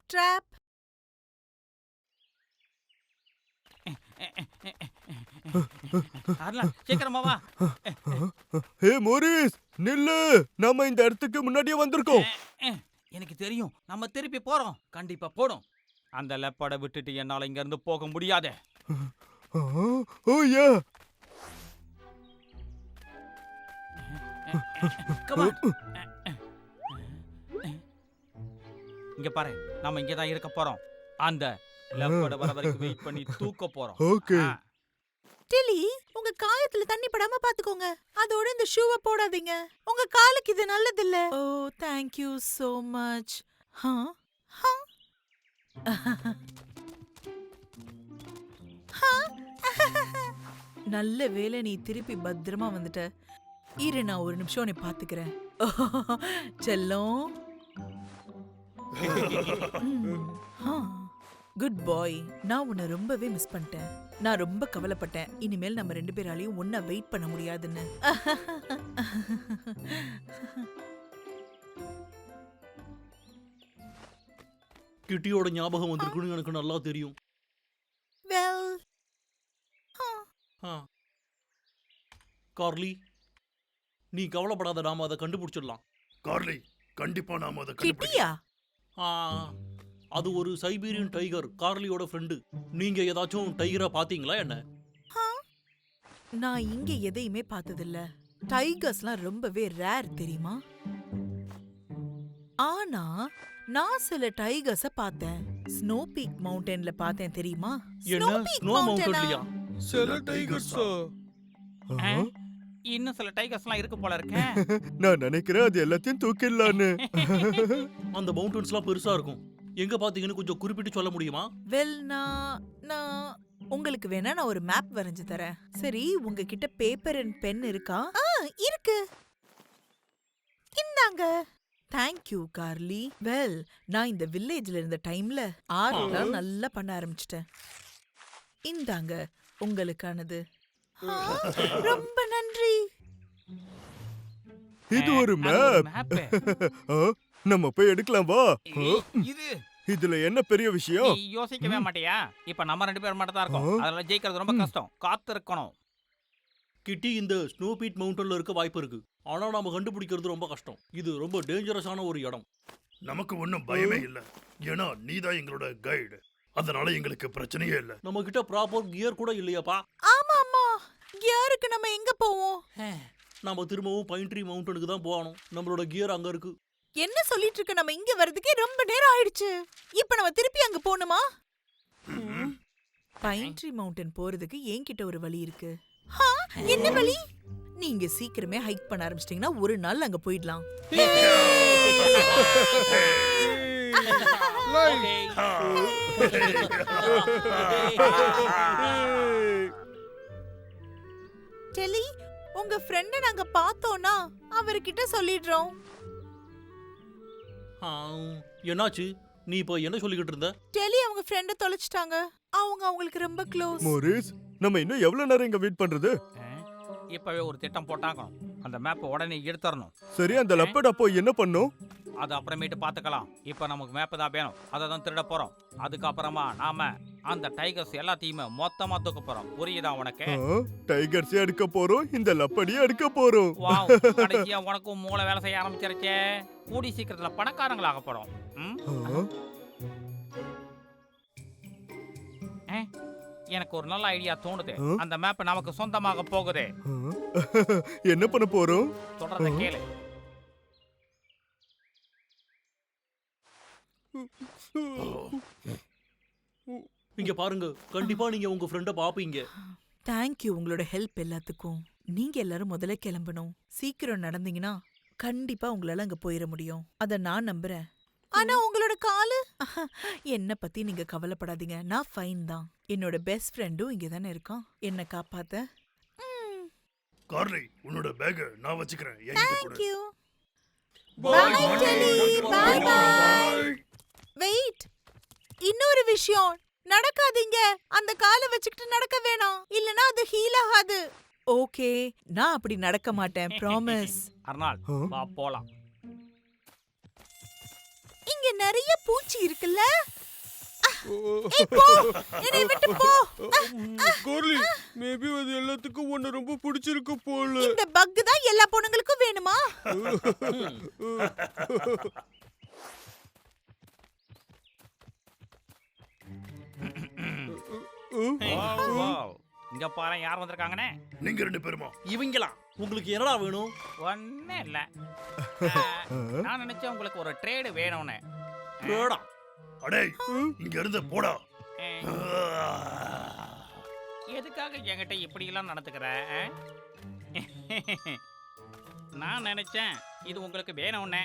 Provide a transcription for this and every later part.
Drop. Aruna, சீக்கிரமா வா. ஹே Morris, நில்லு. நாம இந்த இடத்துக்கு முன்னாடியே வந்திருக்கோம். எனக்கு தெரியும், நம்ம திருப்பி போறோம். கண்டிப்பா போடும். அந்த லெப்பட விட்டுட்டு என்னால இங்க இருந்து போக முடியாது. ஓ யா. Come on. இங்க பாரு, நாம இங்க தான் இருக்க போறோம். அந்த லெப்பட வர வரைக்கும் வெயிட் பண்ணி தூக்க போறோம். ஓகே. டெல்லி, உங்க காயத்துல தண்ணி படாம பாத்துக்கோங்க. அதோட இந்த ஷூவை போடாதீங்க. உங்க காலுக்கு இது நல்லது இல்ல. ஓ, தேங்க் யூ so much. நல்ல வேளை நீ திருப்பி பத்திரமா வந்துட்ட. இரு, நான் ஒரு நிமிஷம் உன்னை பாத்துக்கிறேன். செல்லம். குட் பாய். நான் உன்னை ரொம்பவே மிஸ் பண்ணிட்டேன். நான் ரொம்ப கவலைப்பட்டேன். இனிமேல் நம்ம 2 பேராலையும் ஒன்னா வெயிட் பண்ண முடியாதுன்னு. கிட்டியோட ஞாபகம் வந்திருக்குன்னு எனக்கு நல்லா தெரியும். வெல், கார்லி, நீ கவலைப்படாத, நாம அதை கண்டுபிடிச்சிடலாம். கார்லி, கண்டிப்பா நாம அதை கிட்டியா? அது ஒரு சைபீரியன் டைகர், கார்லியோட ஃப்ரெண்டு. நீங்க ஏதாச்சும் டைகரா பாத்தீங்களா என்ன? நான் இங்க எதையுமே பார்த்ததில்ல. டைகர்ஸ்லாம் ரொம்பவே ரேர் தெரியுமா? ஆனா நான் சில டைகர்ஸ பார்த்தேன். ஸ்னோ பீக் மவுண்டன்ல பார்த்தேன் தெரியுமா? என்ன, ஸ்னோ மவுண்டன்லயா? சில டைகர்ஸ் இன்னும் சில டைகர்ஸ்லாம் இருக்கு போல இருக்கே. நான் நினைக்கிறேன் அது எல்லாத்தையும் தூக்கிடலான்னு. அந்த மவுண்டன்ஸ்லாம் பெருசா இருக்கும். எங்க பாத்தீங்கன்னு கொஞ்சம் குறிப்பிட்டு சொல்ல முடியுமா? வெல், நான் உங்களுக்கு வேணா நான் ஒரு மேப் வரைஞ்சு தரேன். சரி, உங்ககிட்ட பேப்பர் அண்ட் பென் இருக்கா? இருக்கு. இந்தாங்க. Thank you garlic. வெல், நான் இந்த வில்லேஜ்ல இருந்த டைம்ல ஆர்ட்லாம் நல்லா பண்ண ஆரம்பிச்சிட்டேன். இந்தாங்க உங்களுக்கானது. ரொம்ப நன்றி. இது ஒரு அது மேப். map. நம்ம போய் எடுக்கலாம் வா. இது இதுல என்ன பெரிய விஷயம்? நீ யோசிக்கவே மாட்டியா? இப்ப நம்ம 2 பேர் மட்டும் தான் இருக்கோம். அதனால ஜெயிக்கிறது ரொம்ப கஷ்டம். காத்திருக்கணும். கிட்டி, இந்த ஸ்னோ பீட் மவுண்டன்ல இருக்க வாய்ப்பு இருக்கு. ஆனா நாம கண்டுபிடிக்கிறது ரொம்ப கஷ்டம். இது ரொம்ப டேஞ்சரஸான ஒரு இடம். நமக்கு ஒன்றும் பயமே இல்ல. ஏன்னா நீதான் எங்களோட கைடு. அதனால எங்களுக்கு பிரச்சனையே இல்ல. நம்ம கிட்ட ப்ராப்பர் கியர் கூட இல்லையாப்பா. ஆமா ஆமா, கியருக்கு நம்ம எங்க போவோம்? நாம திரும்பவும் பைன் ட்ரீ மவுண்டனுக்கு தான் போகணும். நம்மளோட கியர் அங்க இருக்கு. என்ன சொல்லிட்டு இருக்க? நம்ம இங்க வரதுக்கே ரொம்ப நேரம் ஆயிடுச்சு. இப்ப நம்ம திருப்பி அங்க போணுமா? பைன் ட்ரீ மவுண்டன் போறதுக்கு என்கிட்ட ஒரு வழி இருக்கு. என்ன வழி? நீங்க சீக்கிரமே ஹைக் பண்ண ஆரம்பிச்சிட்டீங்கன்னா ஒரு நாள் அங்க போயிடலாம். டெல்லி, உங்க ஃப்ரெண்ட நாங்க பார்த்தோம்னா அவர்கிட்ட சொல்லிடுறோம். என்னாச்சு? நீ இப்ப என்ன சொல்லிக்கிட்டு இருந்த? டெல்லி அவங்க ஃப்ரெண்ட தொலைச்சிட்டாங்க. அவங்க அவங்களுக்கு ரொம்ப க்ளோஸ். மோரிஸ், நம்ம இன்னும் எவ்வளவு நேரம் இங்க வெயிட் பண்றது? இப்பவே ஒரு திட்டம் போட்டாகணும். அந்த மேப்பை உடனே எடுத்துறணும். சரி, அந்த லெப்பர்ட் அப்போ என்ன பண்ணும்? அது அப்புறமேட்டு பாத்துக்கலாம். இப்ப நமக்கு மேப் தான் வேணும். அதை தான் திருட போறோம். அதுக்கப்புறமா நாம அந்த டைகர்ஸ் எல்லாத்தையுமே மொத்தமா தூக்க போறோம். புரியுதா உனக்கு? டைகர்ஸே எடுக்க போறோம், இந்த லப்படியே எடுக்க போறோம். வாவ், கடைசியா உனக்கும் மூளை வேலை செய்ய ஆரம்பிச்சிருச்சே. கூடி சீக்கிரத்துல பணக்காரங்களாக போறோம். எனக்கு ஒரு நல்ல ஐடியா தோணுது. அந்த மேப் நமக்கு சொந்தமாக போகுது. என்ன பண்ண போறோம்? சொல்றத கேளு. இங்க பாருங்க, கண்டிப்பா நீங்க உங்க ஃப்ரெண்ட பாப்பீங்க. தேங்க்யூ உங்களோட ஹெல்ப் எல்லாத்துக்கும். நீங்க எல்லாரும் முதல்ல கிளம்பணும். சீக்கிரம் நடந்தீங்கன்னா கண்டிப்பா உங்களால அங்க போயிட முடியும். அத நான் நம்புறேன். ஆனா உங்களோட காலு? என்ன பத்தி நீங்க கவலைப்படாதீங்க. நான் ஃபைன் தான். என்னோட பெஸ்ட் ஃப்ரெண்டும் இங்க தானே இருக்கான் என்ன காப்பாத்த. கார்லி, உன்னோட பேக்க நான் வச்சுக்கிறேன். என்கிட்ட கொடு. Thank you. Bye, Bye, Jelly. Bye, bye. Wait, இன்னொரு விஷயம். நடக்காதீங்க. அந்த காலை வச்சுக்கிட்டு நடக்க வேணாம். இல்லனா அது ஹீல் ஆகாது. ஓகே, நான் அப்படி நடக்க மாட்டேன். ப்ராமிஸ். அர்னால், வா போலாம். இங்க நிறைய பூச்சி இருக்குல்ல? ஏய் போ என்னை விட்டு போ கார்லி மேபி அது எல்லாத்துக்கும் உன்னை ரொம்ப பிடிச்சிருக்கு போல. இந்த பக் தான் எல்லா பொண்ணுங்களுக்கும் வேணுமா? வாவ். இங்க பாரு யார் வந்திருக்காங்கன்னு. நீங்க 2 பேருமா? இவங்களா? உங்களுக்கு என்னடா வேணும்? ஒண்ணே இல்ல. நான் நினைச்சேன் உங்களுக்கு ஒரு ட்ரேடு வேணும்னு. வேடா. அடே இங்க இருந்து போடா. எதுக்காக என்கிட்ட இப்படி எல்லாம் நடந்துக்கிற? நான் நினைச்சேன் இது உங்களுக்கு வேணும்னு.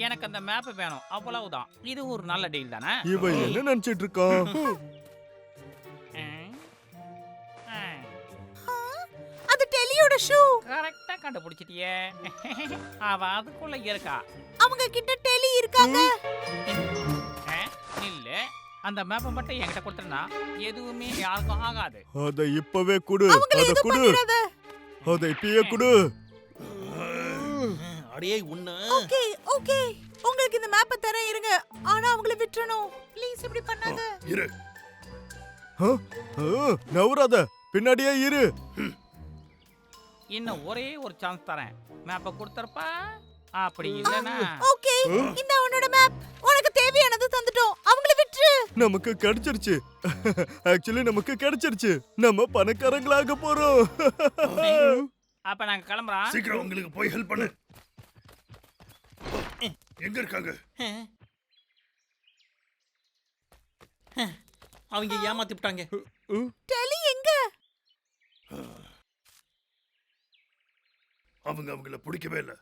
எனக்கு அந்த மேப் வேணும் அவ்வளவுதான். இது ஒரு நல்ல டீல் தானே? இவன் என்ன நினைச்சிட்டு இருக்கான்? அது டெலியோட ஷூ. கரெக்டா கண்டுபிடிச்சிட்டியே. அவ அதுக்குள்ள இருக்கா. அவங்க கிட்ட டெலி இருக்காங்க. இல்ல அந்த மேப்பை மட்டும் என்கிட்ட கொடுத்துருந்தா எதுவுமே யாருக்கும் ஆகாது. அத இப்பவே குடு. அவங்கள அத எது குடு. பண்ணிடாத. அத இப்பயே குடு. அடேய் உன்ன. ஓகே ஓகே உங்களுக்கு இந்த மேப்பை தரேன் இருங்க. ஆனா அவங்கள விட்டுறணும். ப்ளீஸ் இப்படி பண்ணாத. இரு. நவராத பின்னாடியே இரு. இன்னும் ஒரே ஒரு சான்ஸ் தரேன். மேப்பை கொடுத்துறப்பா. அப்படி இல்லனா ஓகே இந்த உன்னோட மேப். உனக்கு தேவையானது தந்துட்டோம். அவங்கள விட்டுரு. நமக்கு கிடைச்சிருச்சு. ஆக்சுவலி நமக்கு கிடைச்சிருச்சு. நம்ம பணக்காரங்களாக போறோம். அப்ப நாங்க கிளம்புறோம். சீக்கிரம் உங்களுக்கு போய் ஹெல்ப் பண்ணு. எங்க இருக்காங்க? அவங்க ஏமாத்தி விட்டாங்க. டெலி எங்க? அவங்கள பிடிக்கவே இல்ல.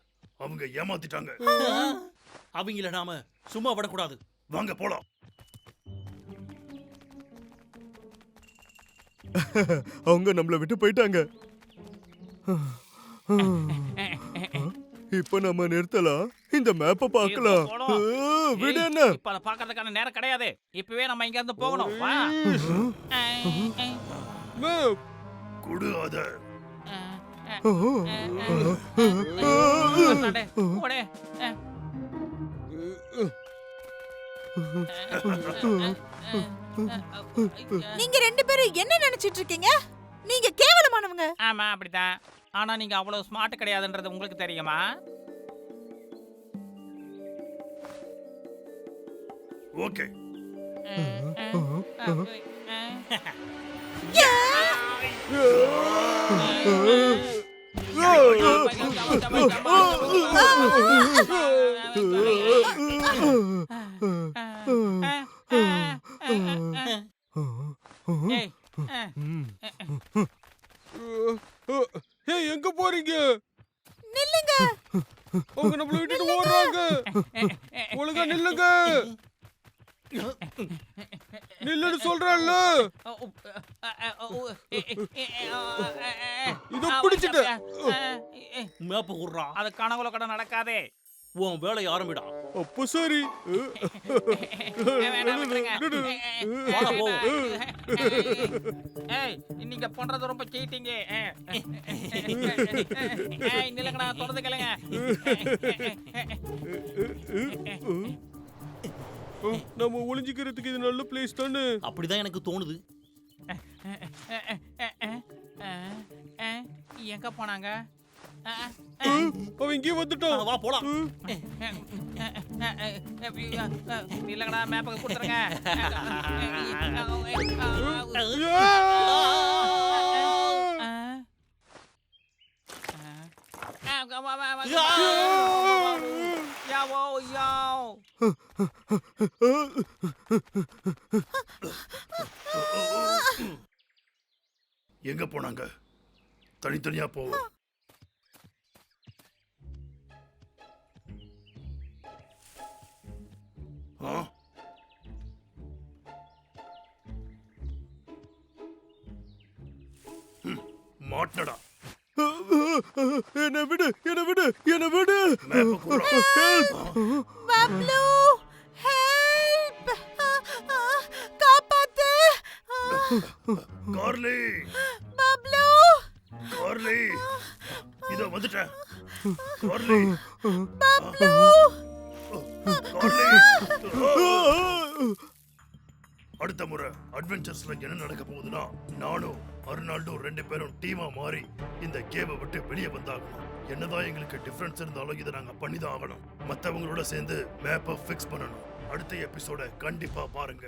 அவங்க ஏமாத்திட்டாங்க. அவங்கள நாம சும்மா விடக்கூடாது. வாங்க போலாம். அவங்க நம்மள விட்டு போயிட்டாங்க. இப்ப நம்ம நிறுத்தலாம். இந்த மேப்ப பார்க்கலாம். விடு என்ன? இப்ப அத பார்க்கிறதுக்கான நேரம் கிடையாது. இப்பவே நம்ம இங்க இருந்து போகணும். வா. மேப். குடு அத. ஓடே. நீங்க 2 பேரும் என்ன நினைச்சிட்டு இருக்கீங்க? நீங்க கேவலமானவங்க. ஆமா அப்படிதான். ஆனா நீங்க அவ்வளவு ஸ்மார்ட் கிடையாதுன்றது உங்களுக்கு தெரியுமா? ஓகே. ஏய் எங்க போறீங்க? நில்லுங்க. அவங்க நம்மள விட்டுட்டு ஓடுறாங்க. ஒழுங்கா நில்லுங்க. நில்லுன்னு சொல்றேன்ல. இதோ பிடிச்சிட்டேன். மேப்பு குடுறா. அது கனவுல கூட நடக்காதே. உன் வேலையை ஆரம்பிடா. அப்போ சரி. வேணாம், விட்டுருங்க. வாடா போவோம். ஏய், நீங்க பண்றது ரொம்ப சீட்டிங்க. நிலங்கடா தொடர்ந்து கேளுங்க. நம்ம ஒளிஞ்சிக்கிறதுக்கு இது நல்ல பிளேஸ் தானே? அப்படிதான் எனக்கு தோணுது. எங்க போனாங்க? அவன் இங்கே வந்துட்டான். வா போலாம். இல்லங்கடா மேப்புக்கு கொடுத்துருங்க. எங்க போனாங்க? தனித்தனியா போவோம். மாட்டடா. என்ன விடு, என்ன விடு, என்ன விடு. பப்ளு ஹெல்ப். காப்பாத்து. கார்லி. பப்ளு. கார்லி. இதோ வந்துட்டேன். கார்லி. பப்ளு. கார்லி. அடுத்த முறை அட்வென்ச்சர்ஸ்ல என்ன நடக்க போகுதுன்னா நானும் அர்னால்டும் 2 பேரும் டீமா மாறி இந்த கேமை விட்டு வெளியே வந்தாகணும். என்னதான் எங்களுக்கு டிஃபரன்ஸ் இருந்தாலும் இதை நாங்க பண்ணிதான் ஆகணும். மத்தவங்களோட சேர்ந்து மேப்பை ஃபிக்ஸ் பண்ணணும். அடுத்த எபிசோட கண்டிப்பா பாருங்க.